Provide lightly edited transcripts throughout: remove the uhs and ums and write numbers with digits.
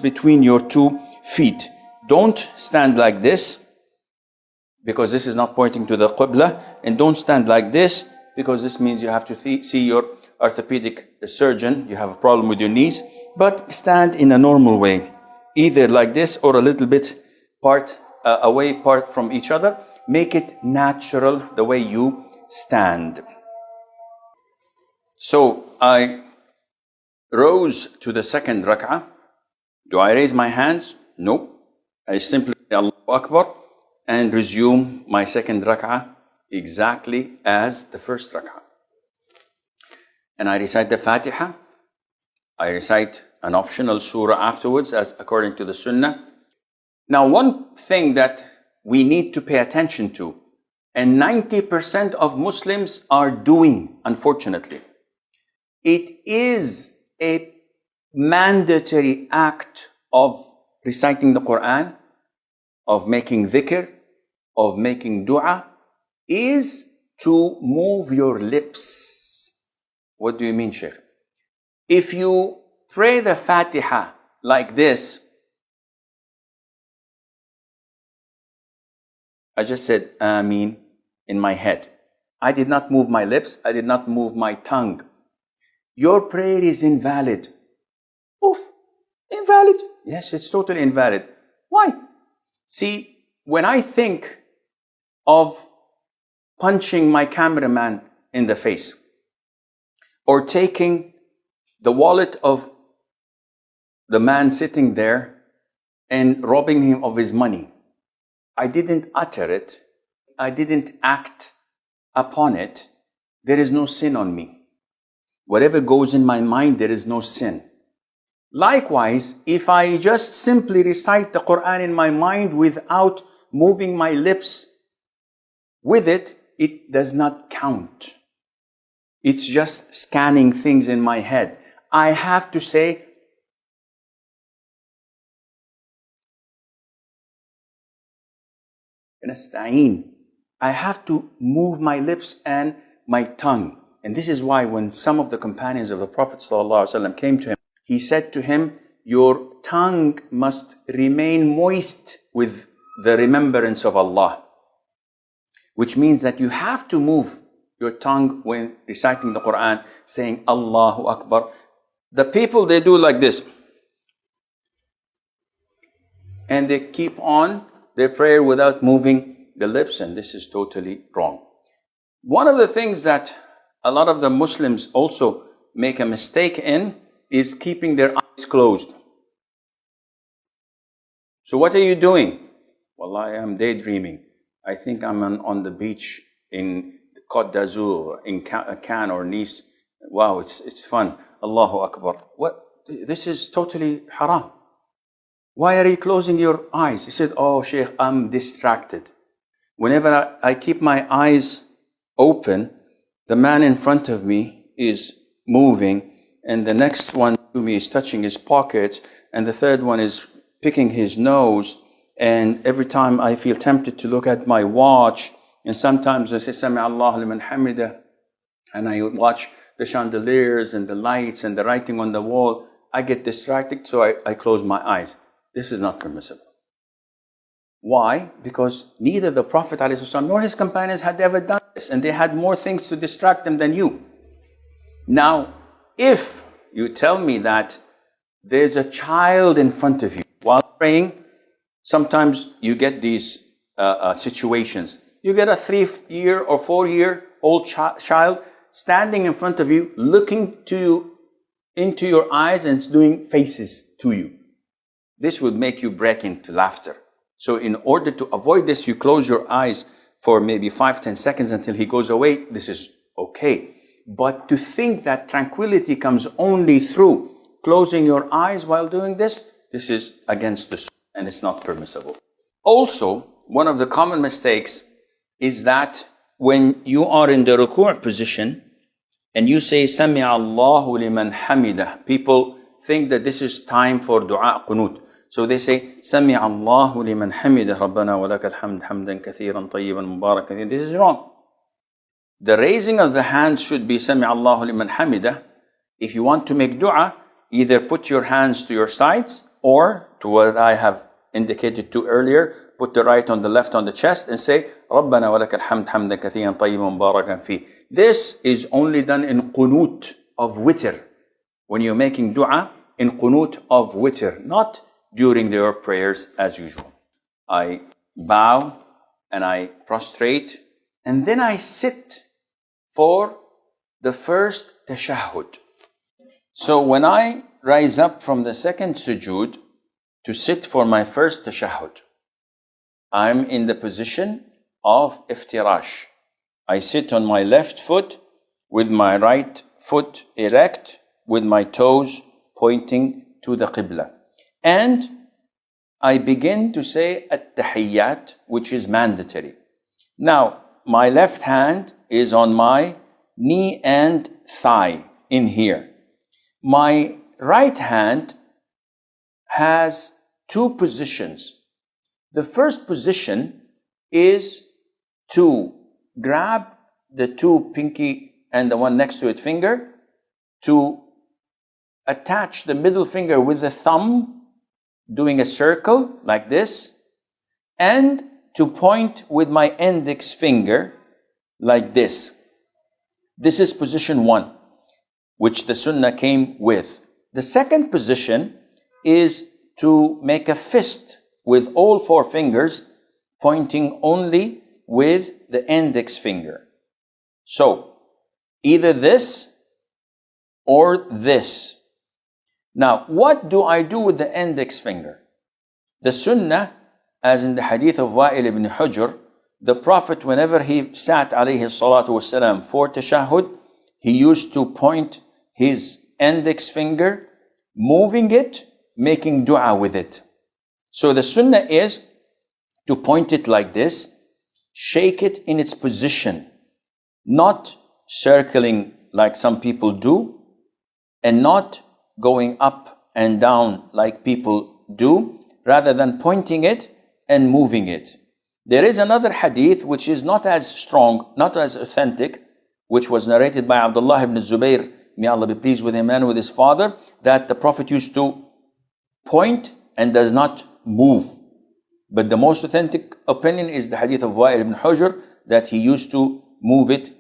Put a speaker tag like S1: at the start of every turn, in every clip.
S1: between your 2 feet. Don't stand like this, because this is not pointing to the Qibla, and don't stand like this, because this means you have to see your orthopedic surgeon. You have a problem with your knees, but stand in a normal way, either like this or a little bit away from each other. Make it natural the way you stand. So I rose to the second rak'ah. Do I raise my hands? No. I simply say Allahu Akbar and resume my second rak'ah exactly as the first rak'ah. And I recite the Fatiha. I recite an optional surah afterwards, as according to the Sunnah. Now, one thing that we need to pay attention to, and 90% of Muslims are doing, unfortunately, it is a mandatory act of reciting the Quran, of making dhikr, of making dua, is to move your lips. What do you mean, Sheikh? If you pray the Fatiha like this, I just said Ameen in my head. I did not move my lips. I did not move my tongue. Your prayer is invalid. Oof, invalid. Yes, it's totally invalid. Why? See, when I think of punching my cameraman in the face, or taking the wallet of the man sitting there and robbing him of his money, I didn't utter it. I didn't act upon it. There is no sin on me. Whatever goes in my mind, there is no sin. Likewise, if I just simply recite the Quran in my mind without moving my lips with it, it does not count. It's just scanning things in my head. I have to say, I have to move my lips and my tongue. And this is why when some of the companions of the Prophet ﷺ came to him, he said to him, your tongue must remain moist with the remembrance of Allah. Which means that you have to move your tongue when reciting the Quran, saying Allahu Akbar. The people, they do like this. And they keep on their prayer without moving the lips, and this is totally wrong. One of the things that a lot of the Muslims also make a mistake in is keeping their eyes closed. So what are you doing? Well, I am daydreaming. I think I'm on the beach in Côte d'Azur, in Cannes or Nice. Wow, it's fun. Allahu Akbar. What? This is totally haram. Why are you closing your eyes? He said, oh, Sheikh, I'm distracted. Whenever I keep my eyes open, the man in front of me is moving, and the next one to me is touching his pocket, and the third one is picking his nose, and every time I feel tempted to look at my watch, and sometimes I say, Sami Allahu liman hamidah, and I watch the chandeliers and the lights and the writing on the wall, I get distracted, so I close my eyes. This is not permissible. Why? Because neither the Prophet ﷺ nor his companions had ever done this, and they had more things to distract them than you. Now, if you tell me that there's a child in front of you while praying, sometimes you get these situations. You get a 3-year or 4-year-old child standing in front of you, looking to you into your eyes and doing faces to you. This would make you break into laughter. So in order to avoid this, you close your eyes for maybe 5-10 seconds until he goes away. This is okay. But to think that tranquility comes only through closing your eyes while doing this, this is against the sunnah and it's not permissible. Also, one of the common mistakes is that when you are in the ruku' position and you say Sami Allahu liman hamidah, people think that this is time for dua qunut. So they say, Sami Allahu liman hamidah, Rabbana wa lakal hamd, hamdan kathiran, tayyiban, mubarakan. This is wrong. The raising of the hands should be Sami Allahu liman hamidah. If you want to make dua, either put your hands to your sides Or, to what I have indicated to earlier, put the right on the left on the chest and say, رَبَّنَا وَلَكَ الْحَمْدُ حَمْدًا كَثِيرًا طَيِّبًا مُبَارَكًا فِيهِ. This is only done in qunut of witr. When you're making dua in qunut of witr, not during your prayers as usual. I bow and I prostrate and then I sit for the first tashahhud. So when I rise up from the second sujood to sit for my first tashahhud, I'm in the position of iftirash. I sit on my left foot with my right foot erect, with my toes pointing to the qibla. And I begin to say at-tahiyyat, which is mandatory. Now, my left hand is on my knee and thigh in here. My right hand has two positions. The first position is to grab the two pinky and the one next to it finger, to attach the middle finger with the thumb, doing a circle like this, and to point with my index finger like this. This is position one, which the sunnah came with. The second position is to make a fist with all four fingers, pointing only with the index finger. So, either this or this. Now, what do I do with the index finger? The sunnah, as in the hadith of Wa'il ibn Hujr, the Prophet, whenever he sat alayhi salatu wasalam for tashahhud, he used to point his index finger, moving it, making dua with it. So the sunnah is to point it like this, shake it in its position, not circling like some people do, and not going up and down like people do, rather than pointing it and moving it. There is another hadith which is not as strong, not as authentic, which was narrated by Abdullah ibn Zubayr, may Allah be pleased with him and with his father, that the Prophet used to point and does not move. But the most authentic opinion is the hadith of Wa'il ibn Hujr, that he used to move it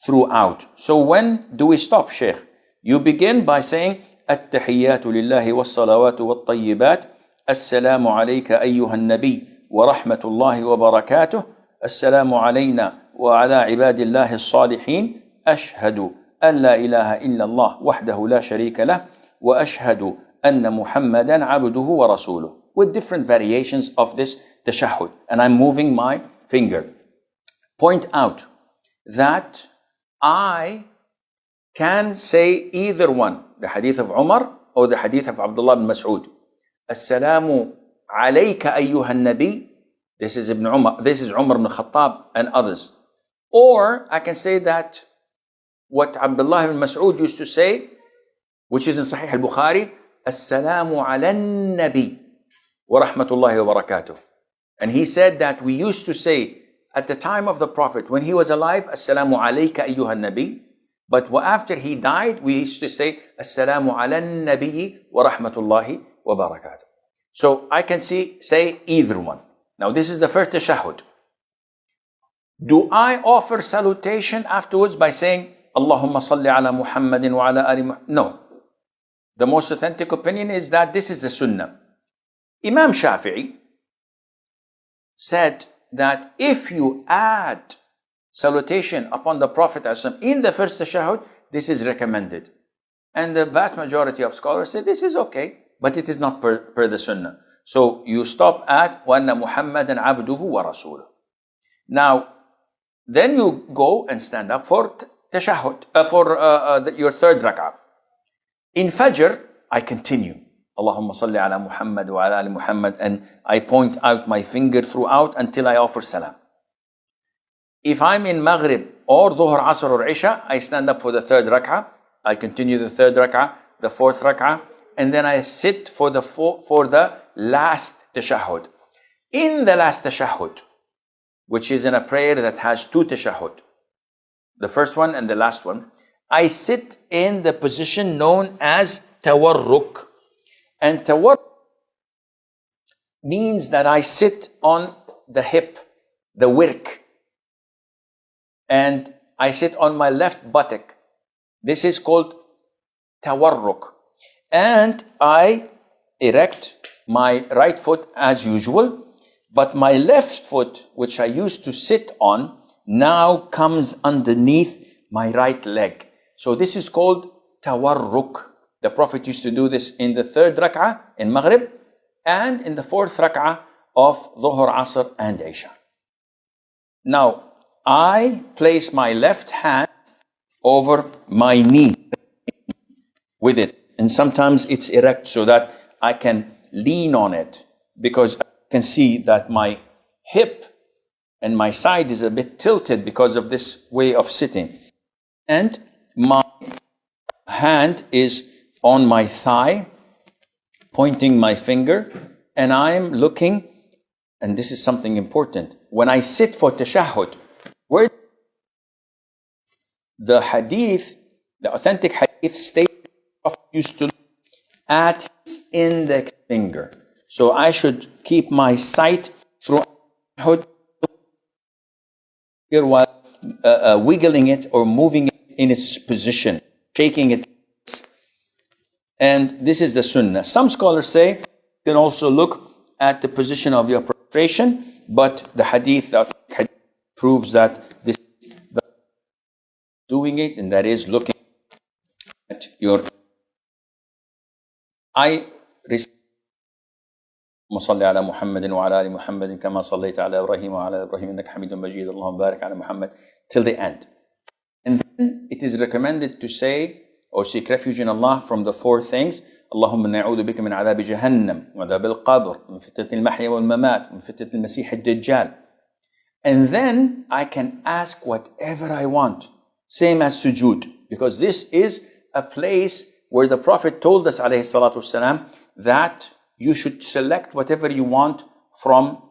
S1: throughout. So when do we stop, Shaykh? You begin by saying, التحيات لله والصلوات والطيبات السلام عليك أيها النبي ورحمة الله وبركاته السلام علينا وعلى عباد الله الصالحين أشهد أن لا إله إلا الله وحده لا شريك له وأشهد أن محمدا عبده ورسوله, with different variations of this tashahhud. And I'm moving my finger. Point out that I can say either one, the hadith of Umar or the hadith of Abdullah ibn Mas'ud. Assalamu alayka ayyuhan nabi. This is Umar ibn Khattab and others. Or I can say that what Abdullah ibn Mas'ud used to say, which is in Sahih al-Bukhari, Assalamu ala nabi wa rahmatullahi wa barakatuh. And he said that we used to say at the time of the Prophet, when he was alive, Assalamu alayka ayyuhan nabi. But after he died, we used to say, Assalamu ala nabi wa rahmatullahi wa barakatuh. So I can say either one. Now this is the first tashahhud. Do I offer salutation afterwards by saying, Allahumma salli ala Muhammadin wa ala ali Muhammad? No. The most authentic opinion is that this is the sunnah. Imam Shafi'i said that if you add salutation upon the Prophet in the first tashahhud, this is recommended. And the vast majority of scholars say this is okay, but it is not per the sunnah. So you stop at وَأَنَّ مُحَمَّدًا عَبْدُهُ وَرَسُولُهُ. Now, then you go and stand up for tashahhud, your third rak'ah. In Fajr, I continue. Allahumma salli ala Muhammad wa ala ali Muhammad, and I point out my finger throughout until I offer salam. If I'm in Maghrib or Dhuhr, Asr or Isha, I stand up for the third rak'ah. I continue the third rak'ah, the fourth rak'ah, and then I sit for the last tashahhud. In the last tashahhud, which is in a prayer that has two tashahhud, the first one and the last one, I sit in the position known as tawarruk. And tawarruk means that I sit on the hip, the wirk, and I sit on my left buttock. This is called tawarruk. And I erect my right foot as usual, but my left foot, which I used to sit on, now comes underneath my right leg. So this is called tawarruk. The Prophet used to do this in the third rak'ah in Maghrib and in the fourth rak'ah of Dhuhr, Asr and Isha. Now, I place my left hand over my knee with it. And sometimes it's erect so that I can lean on it, because I can see that my hip and my side is a bit tilted because of this way of sitting. And my hand is on my thigh, pointing my finger, and I'm looking, and this is something important. When I sit for tashahhud, where the hadith, the authentic hadith states Prophet used to look at his index finger. So I should keep my sight through while wiggling it or moving it in its position, shaking it. And this is the sunnah. Some scholars say you can also look at the position of your prostration, but the hadith proves that this is doing it, and that is looking at your. I recite صل على محمد وعلى آل محمد كما صليت على إبراهيم وعلى إبراهيم إنك حميد مجيد اللهم بارك على محمد till the end. And then it is recommended to say or seek refuge in Allah from the four things. اللهم نعوذ بك من عذاب جهنم وعذاب القبر من فتنة المحيا والممات من فتنة المسيح الدجال. And then I can ask whatever I want. Same as sujood, because this is a place where the Prophet told us alayhi salatu wasalam that you should select whatever you want from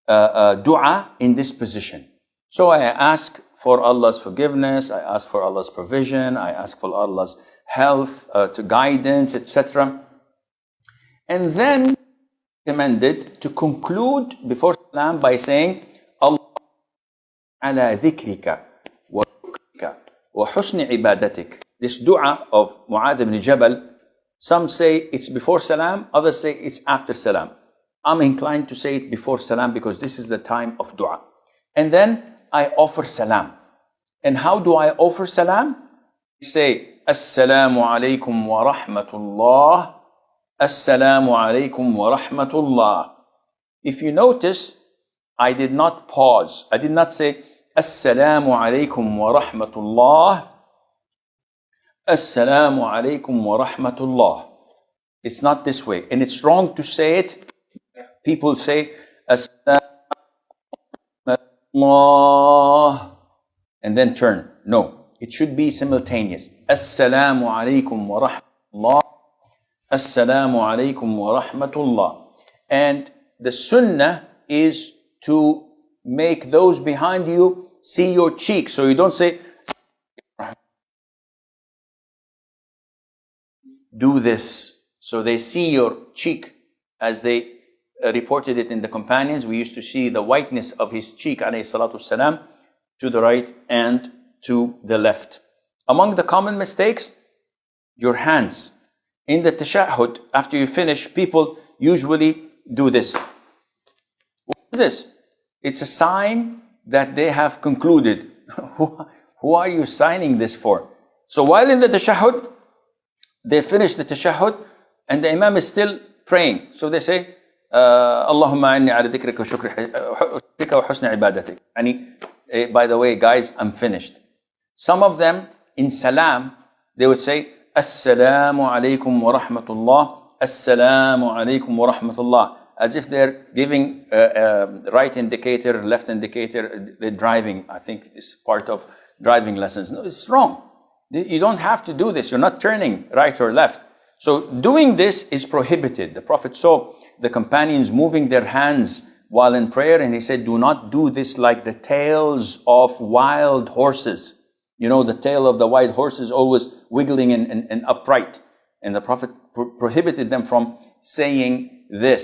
S1: dua in this position. So I ask for Allah's forgiveness, I ask for Allah's provision, I ask for Allah's health, to guidance, etc. And then recommended to conclude before salam by saying, Allah ala dhikrika wa shukrika wa husni ibadatik. This dua of Mu'adh ibn Jabal, some say it's before salam, others say it's after salam. I'm inclined to say it before salam because this is the time of dua. And then I offer salam. And how do I offer salam? I say, Assalamu alaikum wa rahmatullah. Assalamu alaikum wa rahmatullah. If you notice, I did not pause. I did not say, Assalamu alaikum wa rahmatullah. Assalamu alaikum wa rahmatullah. It's not this way. And it's wrong to say it. People say, Assalamu alaikum and then turn. No, it should be simultaneous. Assalamu alaikum wa rahmatullah. Assalamu alaikum wa rahmatullah. And the sunnah is to make those behind you see your cheek. So you don't say, do this. So they see your cheek, as they reported it in the companions. We used to see the whiteness of his cheek, alayhi salatu salam, to the right and to the left. Among the common mistakes, your hands. In the tashahhud, after you finish, people usually do this. What is this? It's a sign that they have concluded. Who are you signing this for? So while in the tashahhud, they finish the tashahhud and the imam is still praying. So they say, Allahumma inni ala dhikrika wa shukrika wa husni ibadatik. And by the way, guys, I'm finished. Some of them in salam, they would say, Assalamu alaikum wa rahmatullah. Assalamu alaikum wa rahmatullah. As if they're giving right indicator, left indicator, they're driving. I think it's part of driving lessons. No, it's wrong. You don't have to do this. You're not turning right or left. So doing this is prohibited. The Prophet saw the companions moving their hands while in prayer, and he said, do not do this like the tails of wild horses. You know, the tail of the wild horse is always wiggling and upright. And the Prophet prohibited them from saying this.